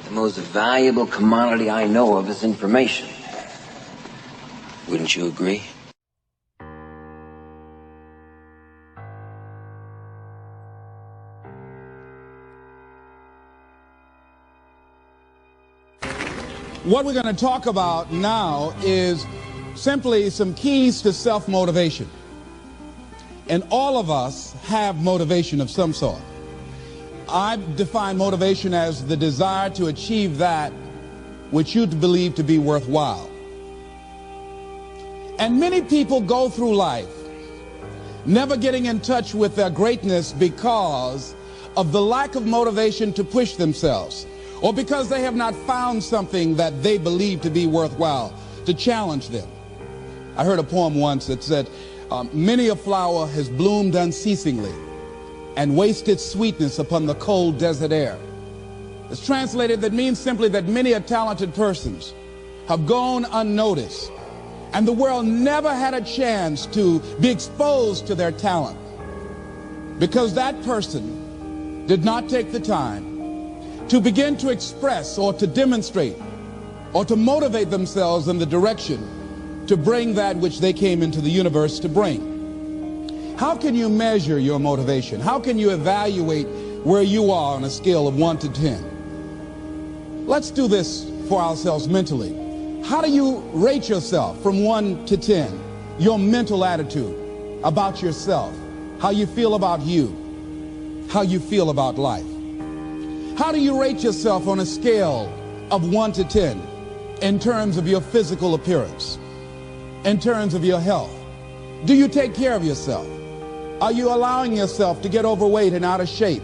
The most valuable commodity I know of is information. Wouldn't you agree? What we're going to talk about now is simply some keys to self-motivation. And all of us have motivation of some sort. I define motivation as the desire to achieve that which you believe to be worthwhile. And many people go through life never getting in touch with their greatness because of the lack of motivation to push themselves, or because they have not found something that they believe to be worthwhile to challenge them. I heard a poem once that said, many a flower has bloomed unceasingly and wasted sweetness upon the cold desert air. It's translated, that means simply that many a talented persons have gone unnoticed, and the world never had a chance to be exposed to their talent because that person did not take the time to begin to express or to demonstrate or to motivate themselves in the direction to bring that which they came into the universe to bring. How can you measure your motivation? How can you evaluate where you are on a scale of 1 to 10? Let's do this for ourselves mentally. How do you rate yourself from 1 to 10? Your mental attitude about yourself, how you feel about you, how you feel about life. How do you rate yourself on a scale of 1 to 10 in terms of your physical appearance, in terms of your health? Do you take care of yourself? Are you allowing yourself to get overweight and out of shape?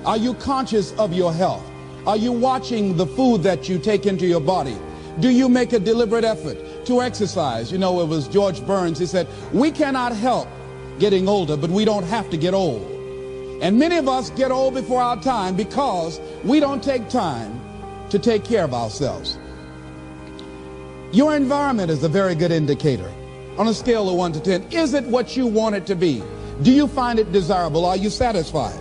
Are you conscious of your health? Are you watching the food that you take into your body? Do you make a deliberate effort to exercise? You know, it was George Burns, he said, we cannot help getting older, but we don't have to get old. And many of us get old before our time because we don't take time to take care of ourselves. Your environment is a very good indicator. On a scale of 1 to 10, is it what you want it to be? Do you find it desirable? Are you satisfied?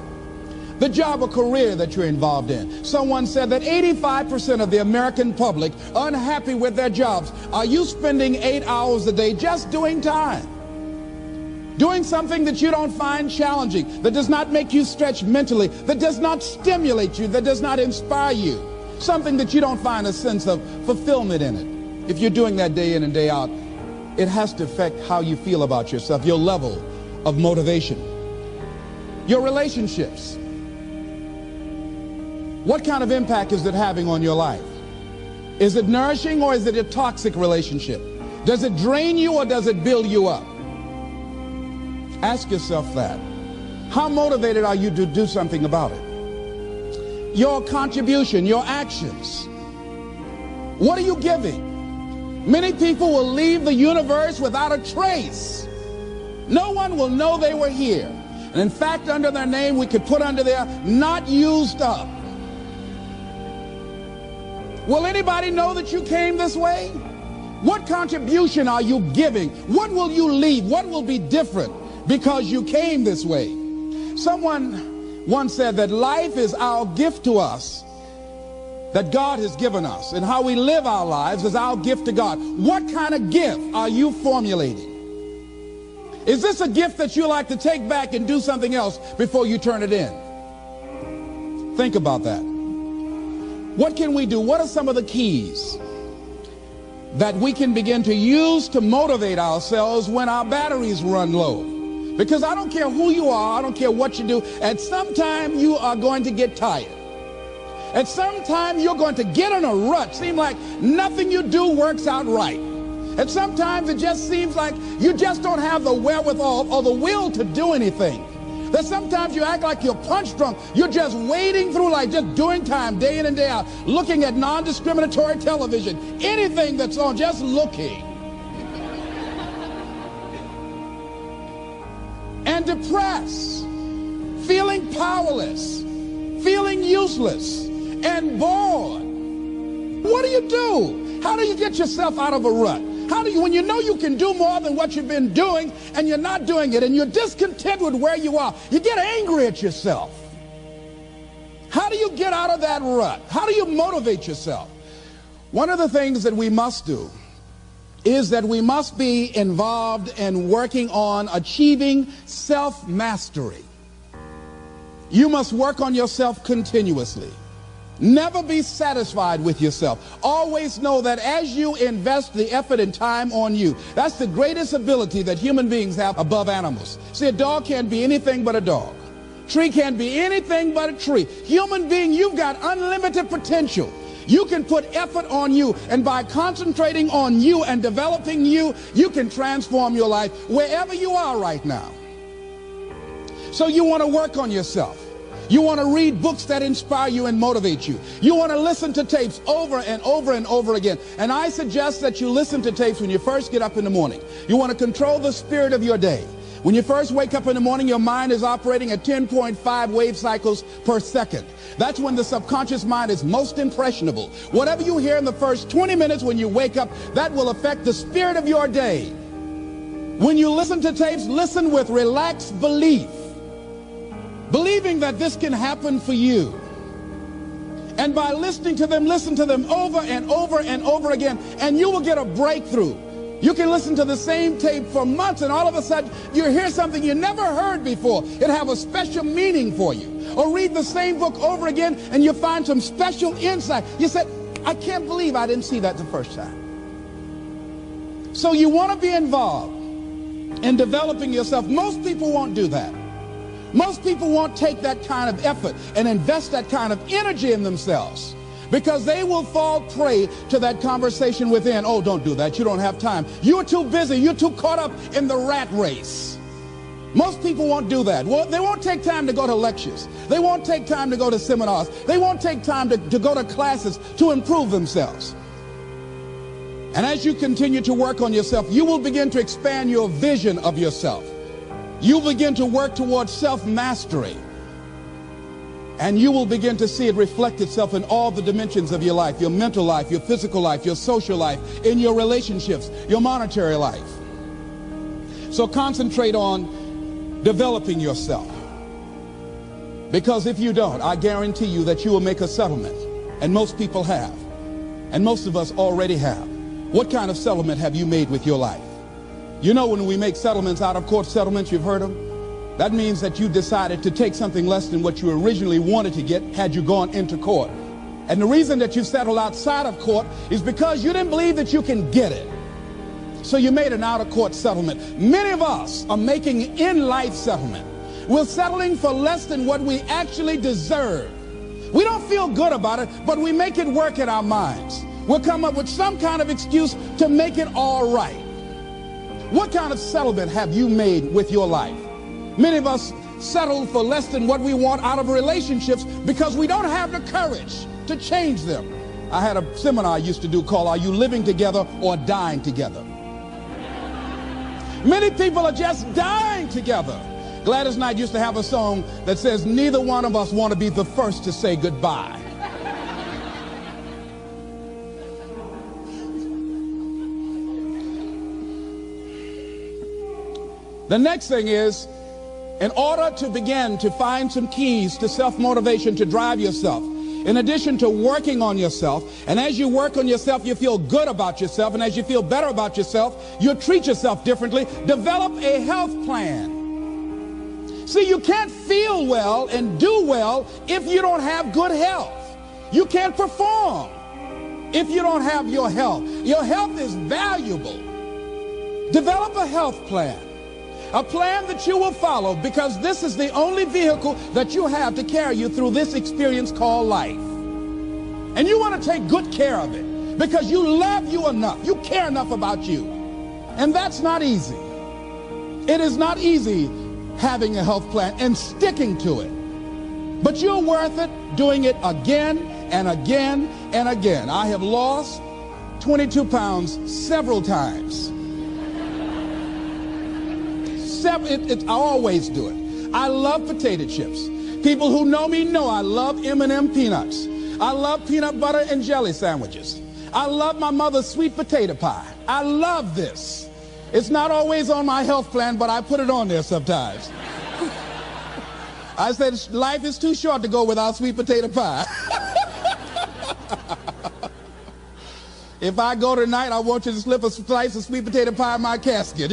The job or career that you're involved in. Someone said that 85% of the American public are unhappy with their jobs. Are you spending 8 hours a day just doing time? Doing something that you don't find challenging, that does not make you stretch mentally, that does not stimulate you, that does not inspire you. Something that you don't find a sense of fulfillment in it. If you're doing that day in and day out, it has to affect how you feel about yourself, your level of motivation. Your relationships. What kind of impact is it having on your life? Is it nourishing or is it a toxic relationship? Does it drain you or does it build you up? Ask yourself that. How motivated are you to do something about it? Your contribution, your actions. What are you giving? Many people will leave the universe without a trace. No one will know they were here. And in fact, under their name, we could put under there, not used up. Will anybody know that you came this way? What contribution are you giving? What will you leave? What will be different because you came this way? Someone once said that life is our gift to us that God has given us, and how we live our lives is our gift to God. What kind of gift are you formulating? Is this a gift that you like to take back and do something else before you turn it in? Think about that. What can we do? What are some of the keys that we can begin to use to motivate ourselves when our batteries run low? Because I don't care who you are, I don't care what you do, at some time you are going to get tired. At some time you're going to get in a rut. Seem like nothing you do works out right. And sometimes it just seems like you just don't have the wherewithal or the will to do anything. That sometimes you act like you're punch drunk. You're just wading through life, just doing time day in and day out, looking at non-discriminatory television, anything that's on, just looking. And depressed, feeling powerless, feeling useless, and bored. What do? How do you get yourself out of a rut? How do you, when you know you can do more than what you've been doing and you're not doing it and you're discontent with where you are, you get angry at yourself. How do you get out of that rut? How do you motivate yourself? One of the things that we must do is that we must be involved in working on achieving self-mastery. You must work on yourself continuously. Never be satisfied with yourself. Always know that as you invest the effort and time on you, that's the greatest ability that human beings have above animals. See, a dog can't be anything but a dog. Tree can't be anything but a tree. Human being, you've got unlimited potential. You can put effort on you, and by concentrating on you and developing you, you can transform your life wherever you are right now. So you want to work on yourself. You want to read books that inspire you and motivate you. You want to listen to tapes over and over and over again. And I suggest that you listen to tapes when you first get up in the morning. You want to control the spirit of your day. When you first wake up in the morning, your mind is operating at 10.5 wave cycles per second. That's when the subconscious mind is most impressionable. Whatever you hear in the first 20 minutes when you wake up, that will affect the spirit of your day. When you listen to tapes, listen with relaxed belief, believing that this can happen for you. And by listening to them, listen to them over and over and over again, and you will get a breakthrough. You can listen to the same tape for months, and all of a sudden you hear something you never heard before. It have a special meaning for you. Or read the same book over again, and you find some special insight. You said, I can't believe I didn't see that the first time. So you want to be involved in developing yourself. Most people won't do that. Most people won't take that kind of effort and invest that kind of energy in themselves, because they will fall prey to that conversation within. Oh, don't do that. You don't have time. You're too busy. You're too caught up in the rat race. Most people won't do that. Well, they won't take time to go to lectures. They won't take time to go to seminars. They won't take time to go to classes to improve themselves. And as you continue to work on yourself, you will begin to expand your vision of yourself. You'll begin to work towards self-mastery. And you will begin to see it reflect itself in all the dimensions of your life, your mental life, your physical life, your social life, in your relationships, your monetary life. So concentrate on developing yourself. Because if you don't, I guarantee you that you will make a settlement. And most people have. And most of us already have. What kind of settlement have you made with your life? You know, when we make settlements, out of court settlements, you've heard them? That means that you decided to take something less than what you originally wanted to get had you gone into court. And the reason that you settled outside of court is because you didn't believe that you can get it. So you made an out-of-court settlement. Many of us are making in-life settlement. We're settling for less than what we actually deserve. We don't feel good about it, but we make it work in our minds. We'll come up with some kind of excuse to make it all right. What kind of settlement have you made with your life? Many of us settle for less than what we want out of relationships because we don't have the courage to change them. I had a seminar I used to do called Are You Living Together or Dying Together? Many people are just dying together. Gladys Knight used to have a song that says, neither one of us want to be the first to say goodbye. The next thing is, in order to begin to find some keys to self-motivation to drive yourself, in addition to working on yourself, and as you work on yourself, you feel good about yourself, and as you feel better about yourself, you treat yourself differently. Develop a health plan. See, you can't feel well and do well if you don't have good health. You can't perform if you don't have your health. Your health is valuable. Develop a health plan. A plan that you will follow, because this is the only vehicle that you have to carry you through this experience called life. And you want to take good care of it because you love you enough. You care enough about you. And that's not easy. It is not easy having a health plan and sticking to it. But you're worth it doing it again and again and again. I have lost 22 pounds several times. I always do it. I love potato chips. People who know me know I love M&M peanuts. I love peanut butter and jelly sandwiches. I love my mother's sweet potato pie. I love this. It's not always on my health plan, but I put it on there sometimes. I said, life is too short to go without sweet potato pie. If I go tonight, I want you to slip a slice of sweet potato pie in my casket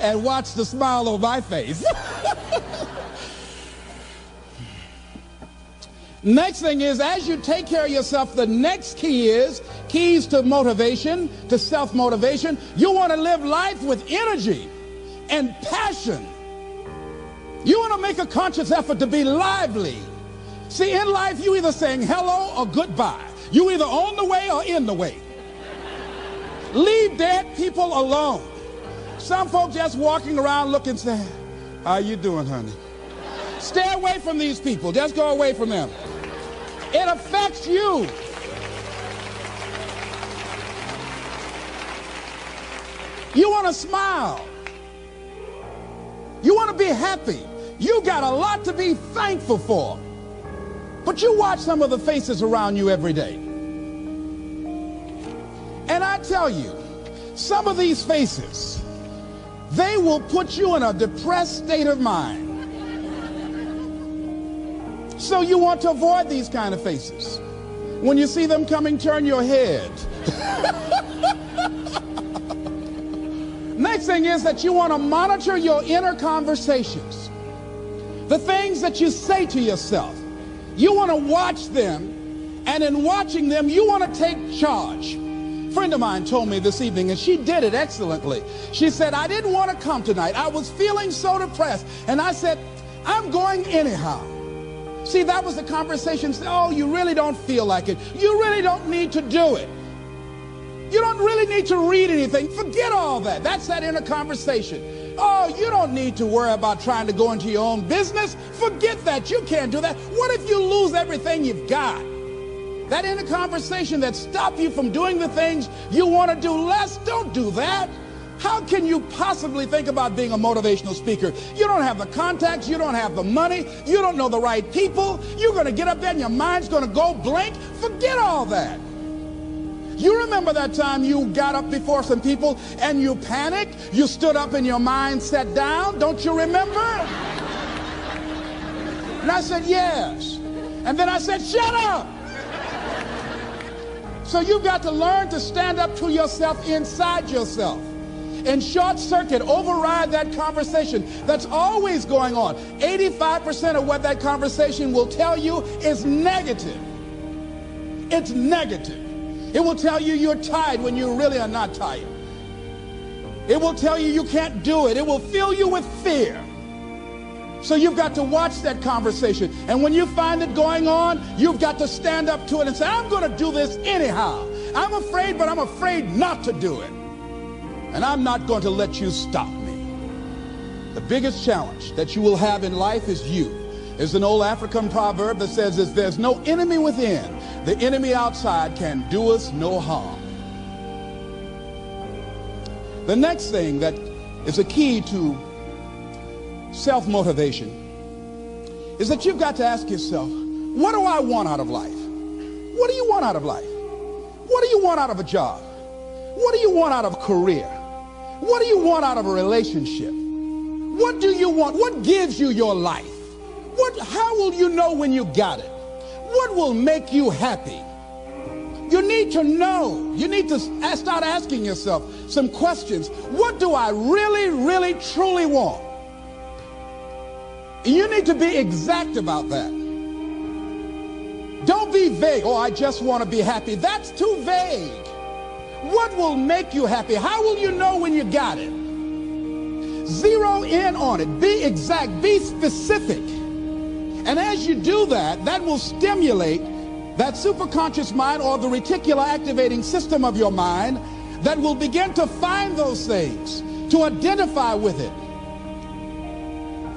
and watch the smile on my face. Next thing is, as you take care of yourself, the next key is keys to motivation, to self-motivation. You want to live life with energy and passion. You want to make a conscious effort to be lively. See, in life, you either saying hello or goodbye. You either on the way or in the way. Leave dead people alone. Some folks just walking around looking sad. How you doing, honey? Stay away from these people. Just go away from them. It affects you. You want to smile. You want to be happy. You got a lot to be thankful for. But you watch some of the faces around you every day. And I tell you, some of these faces, they will put you in a depressed state of mind. So you want to avoid these kind of faces. When you see them coming, turn your head. Next thing is that you want to monitor your inner conversations. The things that you say to yourself. You want to watch them, and in watching them, you want to take charge. A friend of mine told me this evening, and she did it excellently. She said, I didn't want to come tonight. I was feeling so depressed. And I said, I'm going anyhow. See, that was the conversation. Oh, you really don't feel like it. You really don't need to do it. You don't really need to read anything. Forget all that. That's that inner conversation. Oh, you don't need to worry about trying to go into your own business. Forget that. You can't do that. What if you lose everything you've got? That inner conversation that stops you from doing the things you want to do less, don't do that. How can you possibly think about being a motivational speaker? You don't have the contacts, you don't have the money, you don't know the right people. You're going to get up there and your mind's going to go blank. Forget all that. You remember that time you got up before some people and you panicked? You stood up and your mind sat down? Don't you remember? And I said, yes. And then I said, shut up. So you've got to learn to stand up to yourself inside yourself and short circuit, override that conversation that's always going on. 85% of what that conversation will tell you is negative. It's negative. It will tell you you're tired when you really are not tired. It will tell you you can't do it. It will fill you with fear. So you've got to watch that conversation. And when you find it going on, you've got to stand up to it and say, I'm going to do this anyhow. I'm afraid, but I'm afraid not to do it. And I'm not going to let you stop me. The biggest challenge that you will have in life is you. There's an old African proverb that says, if there's no enemy within, the enemy outside can do us no harm. The next thing that is a key to self-motivation is that you've got to ask yourself, what do I want out of life? What do you want out of life? What do you want out of a job? What do you want out of a career? What do you want out of a relationship? What do you want? What gives you your life? How will you know when you got it? What will make you happy? You need to know. You need to start asking yourself some questions. What do I really, really, truly want? You need to be exact about that. Don't be vague. Oh, I just want to be happy. That's too vague. What will make you happy? How will you know when you got it? Zero in on it. Be exact. Be specific. And as you do that, that will stimulate that superconscious mind or the reticular activating system of your mind that will begin to find those things, to identify with it.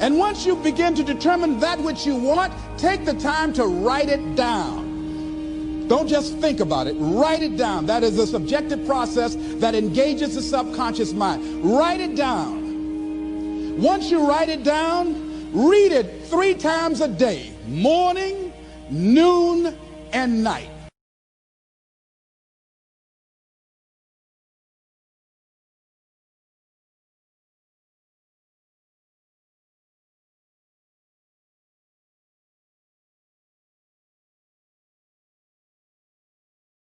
And once you begin to determine that which you want, take the time to write it down. Don't just think about it. Write it down. That is a subjective process that engages the subconscious mind. Write it down. Once you write it down, read it 3 times a day, morning, noon, and night.